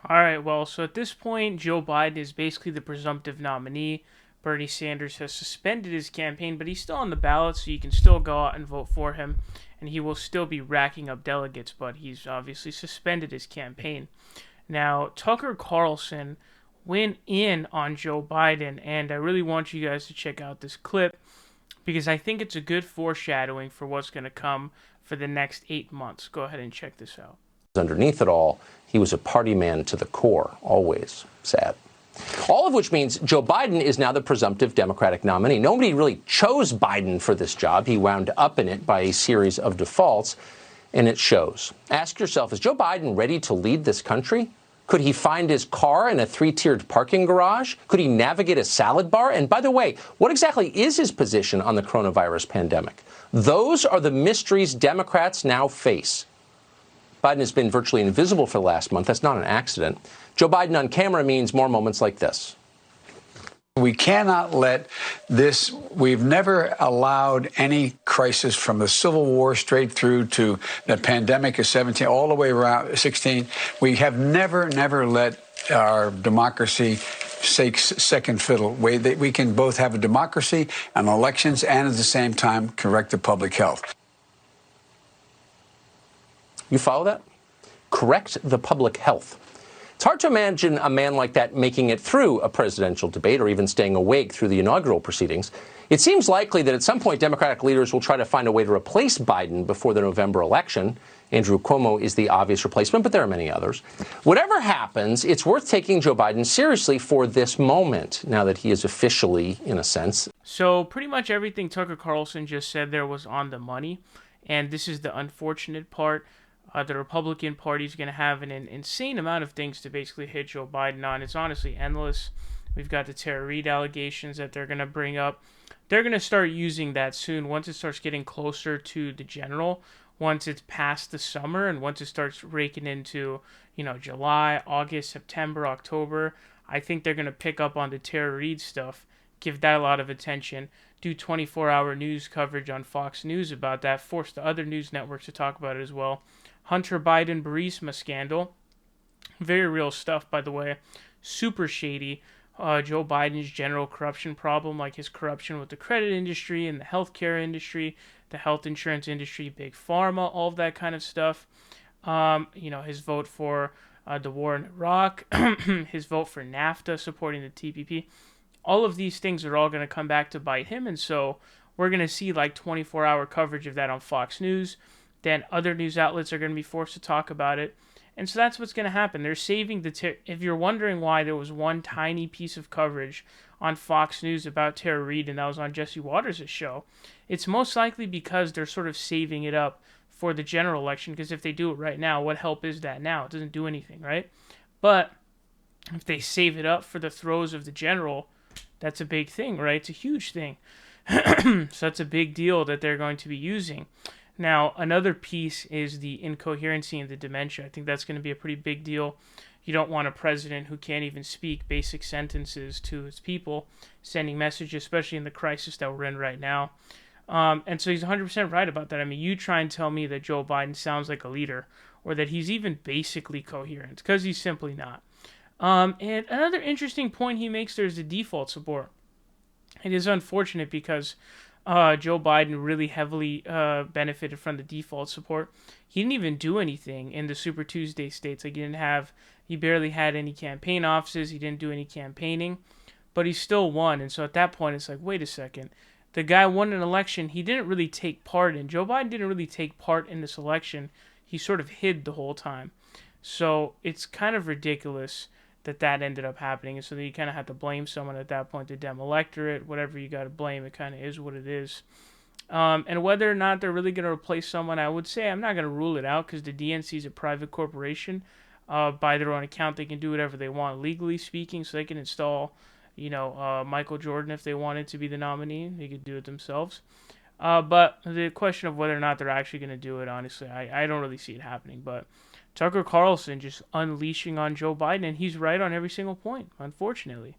All right, well, so at this point, Joe Biden is basically the presumptive nominee. Bernie Sanders has suspended his campaign, but he's still on the ballot, so you can still go out and vote for him, and he will still be racking up delegates, but he's obviously suspended his campaign. Now, Tucker Carlson went in on Joe Biden, and I really want you guys to check out this clip because I think it's a good foreshadowing for what's going to come for the next 8 months. Go ahead and check this out. Underneath it all, he was a party man to the core, always sad. All of which means Joe Biden is now the presumptive Democratic nominee. Nobody really chose Biden for this job. He wound up in it by a series of defaults, and it shows. Ask yourself, is Joe Biden ready to lead this country? Could he find his car in a three-tiered parking garage? Could he navigate a salad bar? And by the way, what exactly is his position on the coronavirus pandemic? Those are the mysteries Democrats now face. Biden has been virtually invisible for the last month. That's not an accident. Joe Biden on camera means more moments like this. We cannot let this, we've never allowed any crisis from the Civil War straight through to the pandemic of 17, all the way around 16. We have never let our democracy take second fiddle. We can both have a democracy and elections and at the same time correct the public health. You follow that? Correct the public health. It's hard to imagine a man like that making it through a presidential debate or even staying awake through the inaugural proceedings. It seems likely that at some point Democratic leaders will try to find a way to replace Biden before the November election. Andrew Cuomo is the obvious replacement, but there are many others. Whatever happens, it's worth taking Joe Biden seriously for this moment, now that he is officially, in a sense. So pretty much everything Tucker Carlson just said there was on the money, and this is the unfortunate part. The Republican Party is going to have an insane amount of things to basically hit Joe Biden on. It's honestly endless. We've got the Tara Reade allegations that they're going to bring up. They're going to start using that soon once it starts getting closer to the general, once it's past the summer, and once it starts raking into, July, August, September, October. I think they're going to pick up on the Tara Reade stuff, give that a lot of attention, do 24-hour news coverage on Fox News about that, force the other news networks to talk about it as well. Hunter Biden Burisma scandal. Very real stuff, by the way. Super shady. Joe Biden's general corruption problem, like his corruption with the credit industry and the healthcare industry, the health insurance industry, big pharma, all of that kind of stuff. His vote for the war in Iraq, his vote for NAFTA, supporting the TPP. All of these things are all going to come back to bite him, and so we're going to see like 24-hour coverage of that on Fox News. Then other news outlets are going to be forced to talk about it. And so that's what's going to happen. They're saving if you're wondering why there was one tiny piece of coverage on Fox News about Tara Reade and that was on Jesse Waters' show, it's most likely because they're sort of saving it up for the general election, because if they do it right now, what help is that now? It doesn't do anything, right? But if they save it up for the throes of the general, that's a big thing, right? It's a huge thing. So that's a big deal that they're going to be using. Now, another piece is the incoherency and the dementia. I think that's going to be a pretty big deal. You don't want a president who can't even speak basic sentences to his people, sending messages, especially in the crisis that we're in right now. And so he's 100% right about that. I mean, you try and tell me that Joe Biden sounds like a leader or that he's even basically coherent, because he's simply not. And another interesting point he makes there is the default support. It is unfortunate because Joe Biden really heavily benefited from the default support. He didn't even do anything in the Super Tuesday states. Like he barely had any campaign offices. He didn't do any campaigning, but he still won. And so at that point, it's like, wait a second. The guy won an election he didn't really take part in. Joe Biden didn't really take part in this election. He sort of hid the whole time. So it's kind of ridiculous that ended up happening. And so then you kind of have to blame someone at that point, the Dem electorate, whatever you got to blame. It kind of is what it is. And whether or not they're really going to replace someone, I would say I'm not going to rule it out, because the DNC is a private corporation. By their own account, they can do whatever they want, legally speaking, so they can install, Michael Jordan if they wanted to be the nominee. They could do it themselves. But the question of whether or not they're actually going to do it, honestly, I don't really see it happening. But Tucker Carlson just unleashing on Joe Biden, and he's right on every single point, unfortunately.